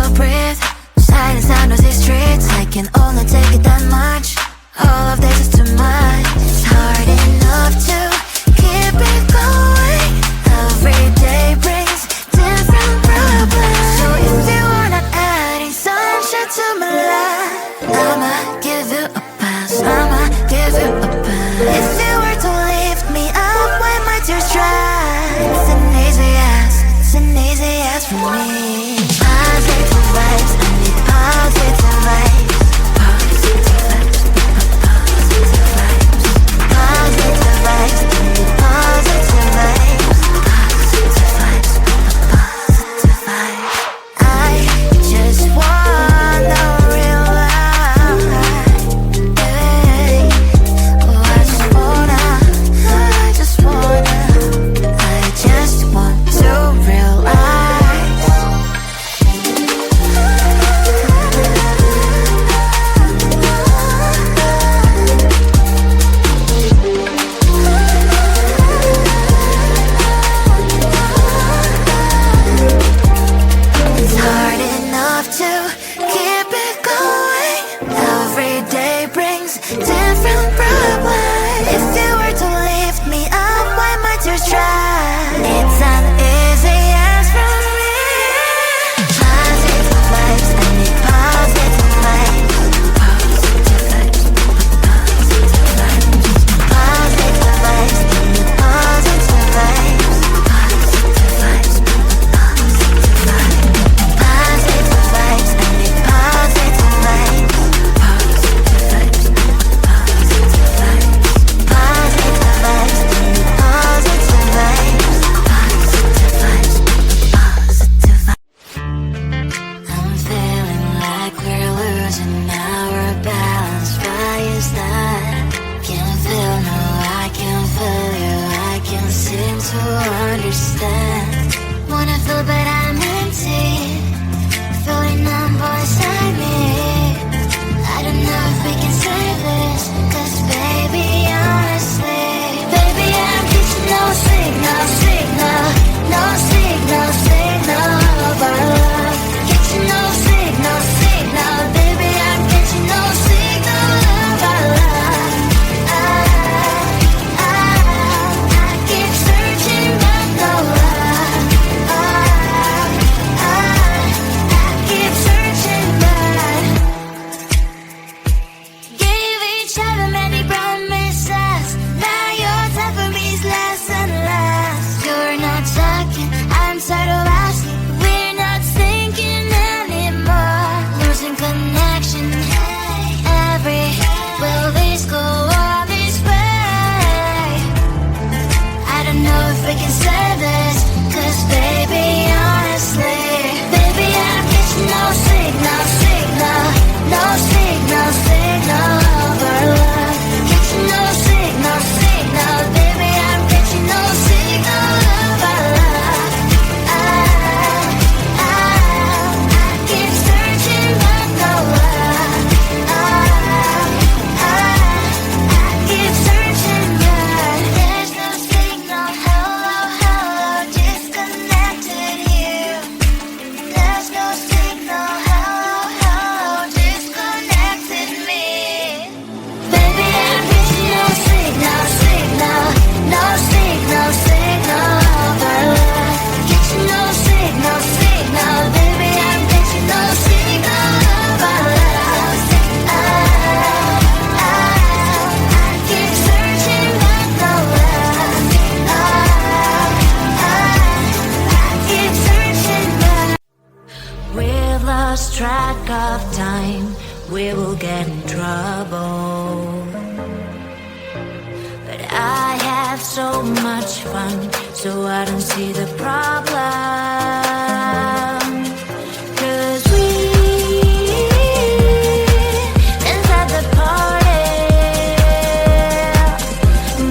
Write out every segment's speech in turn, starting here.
to breathe. Silence sound of these streets, I can only take it that much. All of this is too much. It's hard enough to keep it going. Every day brings different problems. So if you are not adding sunshine to my life, I'ma give you a pass, I'ma give you a pass. If you were to lift me up when my tears dry, it's an easy yes, it's an easy yes for me. Positive vibes, I need positive vibes. Positive vibes, positive vibes. Positive vibes, I need positive vibes. Positive vibes, positive vibes. I just wanna realize, oh, I just wanna to realize. It's hard enough to keep it going. Every day brings different problems. If you were to lift me up when my tears dry, it's an easy yes from me. Positive vibes, I need positive vibes. Positive vibes, positive vibes. Positive vibes, I need positive vibes. Positive vibes, positive vibes. Positive vibes, I need positive vibes. Positive vibes, positive vibes. Positive vibes, I need positive vibes. Positive vibes, positive vibes. I'm feeling like we're losing our balance. Why is that? Can't feel, no, I can't feel you. I can't seem to understand. Wanna feel but I'm empty, feeling numb beside me. I don't know if we can save this, 'cause baby, honestly, baby, I'm getting no signal, signal, no signal, signal of our love. Getting no signal, signal, baby, I'm getting no signal of our love. I keep searching but no love. I keep searching but gave each other many promises. Now your time for me is less and less. You're not talking, I'm tired of asking. We're not thinking anymore. Losing connection. Will this go all this way? I don't know if we can save this, 'cause baby, honestly, baby, I'm getting no signal, signal, no signal, signal of our love. Getting no signal, signal, baby, I'm getting no signal of our love. I keep searching but no love. I keep searching but there's no signal. Hello, hello, disconnected here. There's no signal. Hello, hello, disconnected me. Baby, I'm getting no signal, signal, no signal, signal of our love. Getting no signal, signal, baby, I'm getting no signal of our love. I keep searching but no love. I keep searching but we've lost track of time. We will get in trouble. But I have so much fun, so I don't see the problem. 'Cause we inside the party.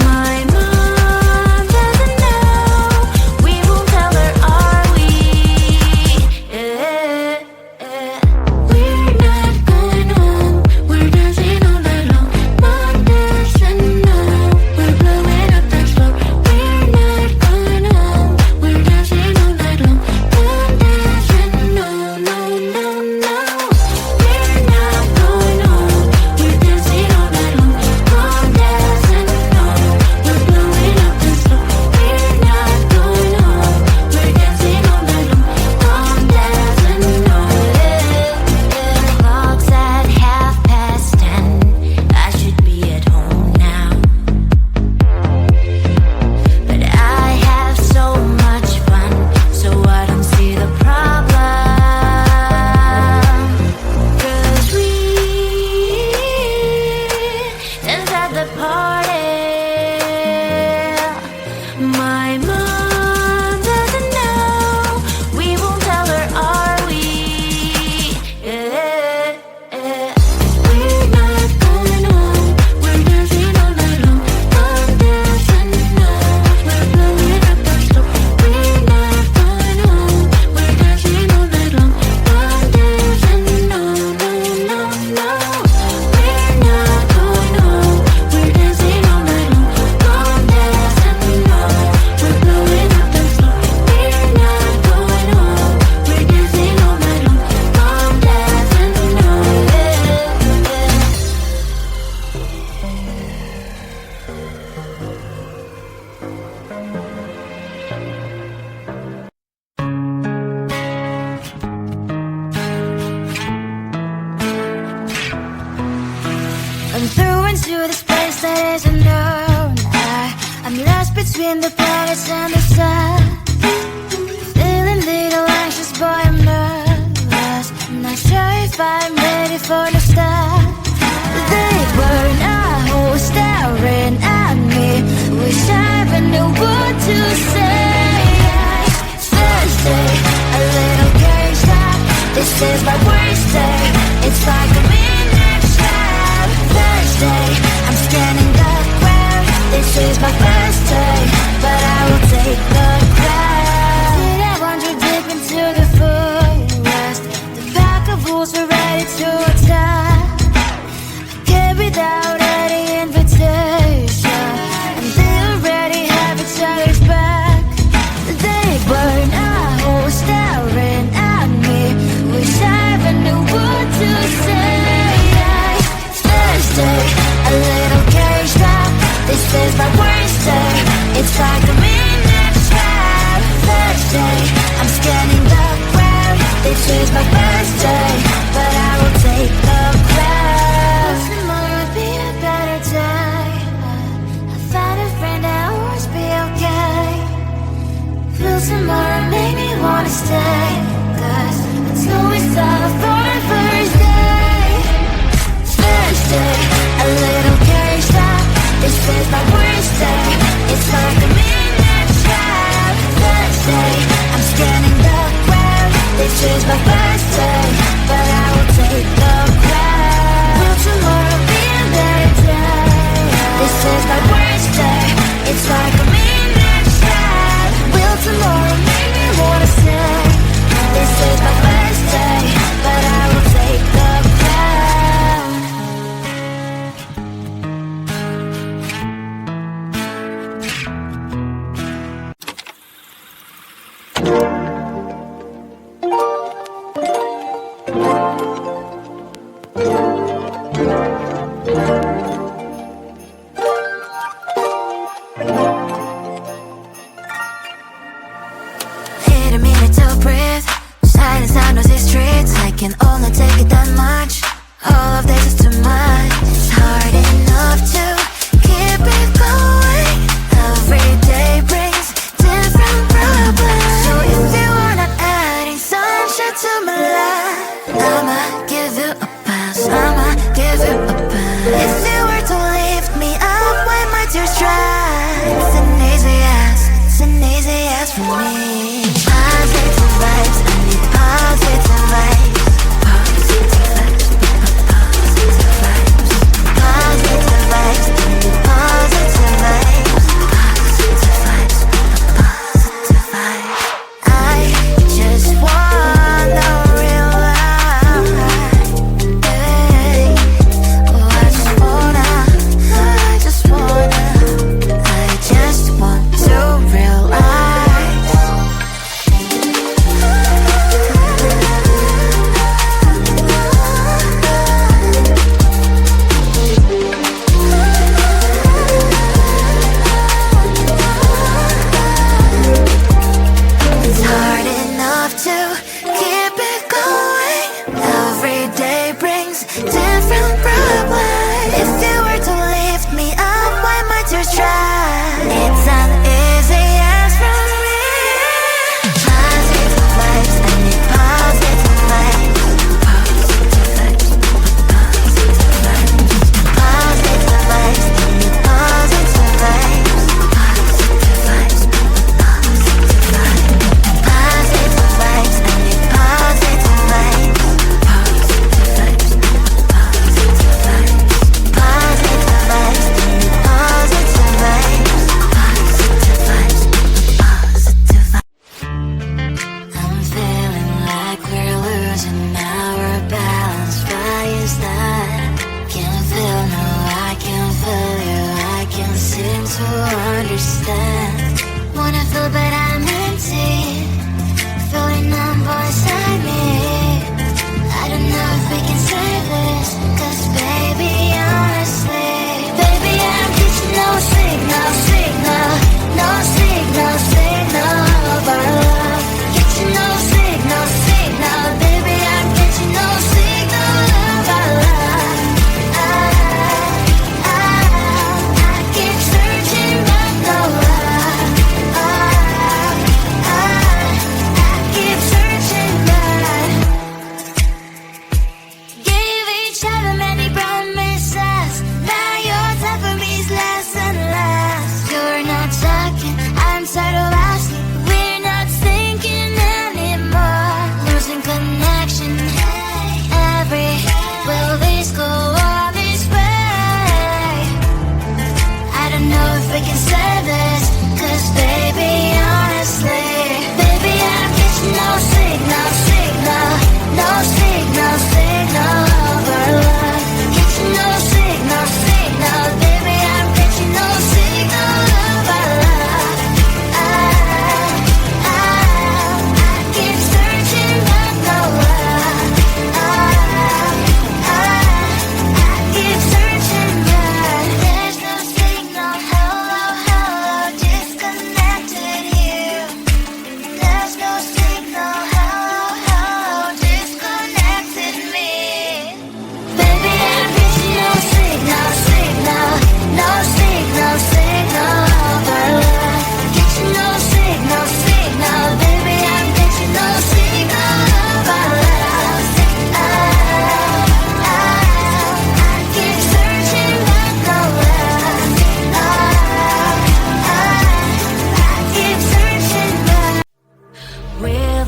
My mom doesn't know. We won't tell her, are we? We're not going home. We're dancing all night long. Mom doesn't know. We're blowing up the floor. We're not going home. We're dancing all night long. into the space that is unknown. I'm lost between the planets and the sun, feeling little anxious, boy, I'm nervous. I'm not sure if I'm ready for the start. They were not all staring at me, wish I even knew what to say. Thursday, a little caged up, this is my worst day. It's like a midnight trap. Thursday, I'm scanning the ground, this is my first day, but I will take the crowd. Did I wander deep into the forest? The pack of wolves were ready to attack. I came without any invitation, and they already have each other's back. They were not all staring at me, wish I even knew what to say. Thursday, a little caged up, this is my worst day. It's like a midnight trap. Thursday, I'm scanning the ground, this is my first day, but I will take the crowd. Tomorrow would be a better day. I found a friend that will always be okay. Will tomorrow make me wanna stay? 'Cause it's always all for a first day. Thursday, a little caged up, this is my worst day. It's like a midnight trap. Thursday, I'm scanning the ground, this is my first day, but I will take the crowd. Will tomorrow be a better day? This is my worst day. It's like a midnight trap. Will tomorrow make me wanna stay? This is my first day, but I will take the crowd. Need a minute to breathe. Silence out noisy streets, I can only take it that much. All of this is too much. It's hard enough to keep it going. Every day brings different problems. So if you are not adding sunshine to my life, I'ma give you a pass, I'ma give you a pass. If you were to lift me up when my tears dry, it's an easy ass, it's an easy ass for me. Positive vibes, I need positive vibes. Positive vibes, positive vibes. Positive vibes, I need positive vibes.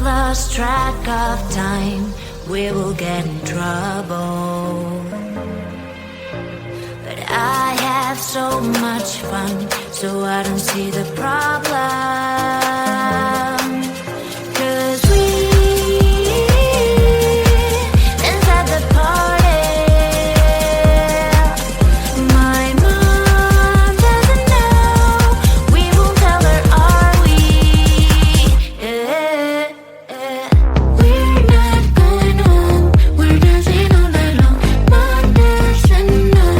lost track of time, we will get in trouble. But I have so much fun, so I don't see the problem. 'Cause we dance at the party. My mom doesn't know, we won't tell her, are we? We're not going home, we're dancing all night long. Mom doesn't know,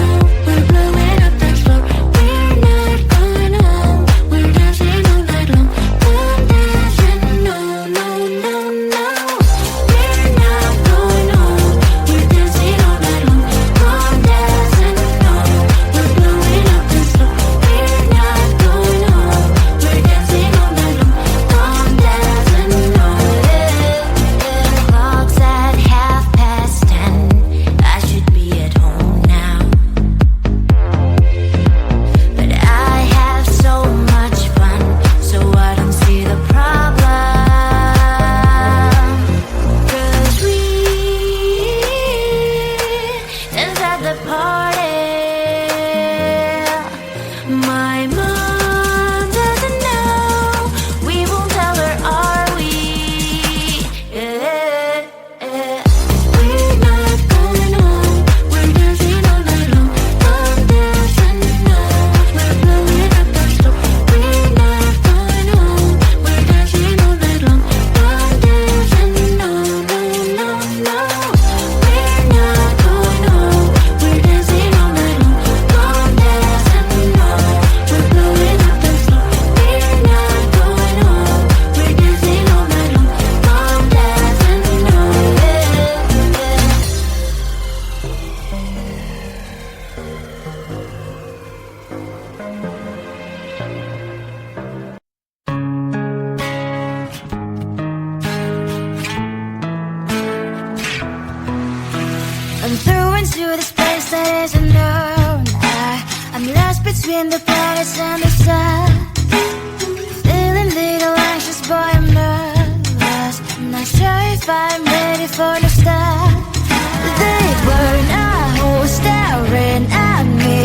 we're blowing up the floor. We're not going home, we're dancing all night long. Mom doesn't know, no, no, no. We're not going home, we're dancing all night long. Mom doesn't know, we're blowing up the floor. We're not going home, we're dancing all night long. Mom doesn't know. Clock's at 10:30. I should be at home now, but I have so much fun, so I don't see the problem. 'Cause we dance at the party. My mom doesn't know, we won't tell her, are we? We're not going home, we're dancing all night long. Mom doesn't know, we're blowing up the floor. We're not going home, we're dancing all night long. Mom doesn't know, no, no, no. We're not going home, we're dancing all night long. Mom doesn't know, we're blowing up the floor. We're not going home, we're dancing all night long. Mom doesn't know. I'm through into this place that is unknown. I'm lost between the planets and the sun. Feeling little anxious, boy, I'm nervous. I'm not sure if I'm ready for the start. They were not whole staring at me.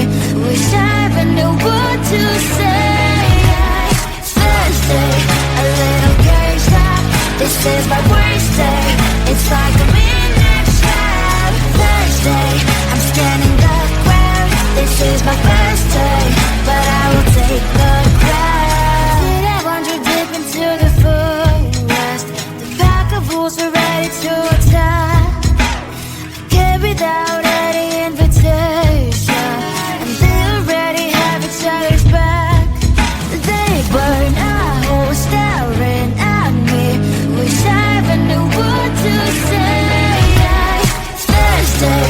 Wish I even knew what to say. Thursday, a little caged up. This is my worst day. It's like I'm in next trap. Thursday, I'm scanning the ground. This is my first day, but I will take the crown. Did I wander deep into the forest? The pack of wolves are ready to attack. Came without any invitation, and they already have each other's back. They were not whole staring at me. Wish I even knew what to say. Thursday,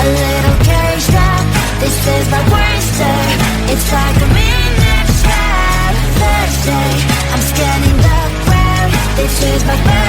a little caged up. This is my worst day. It's like I'm in next trap. Thursday, I'm scanning the ground. This is my first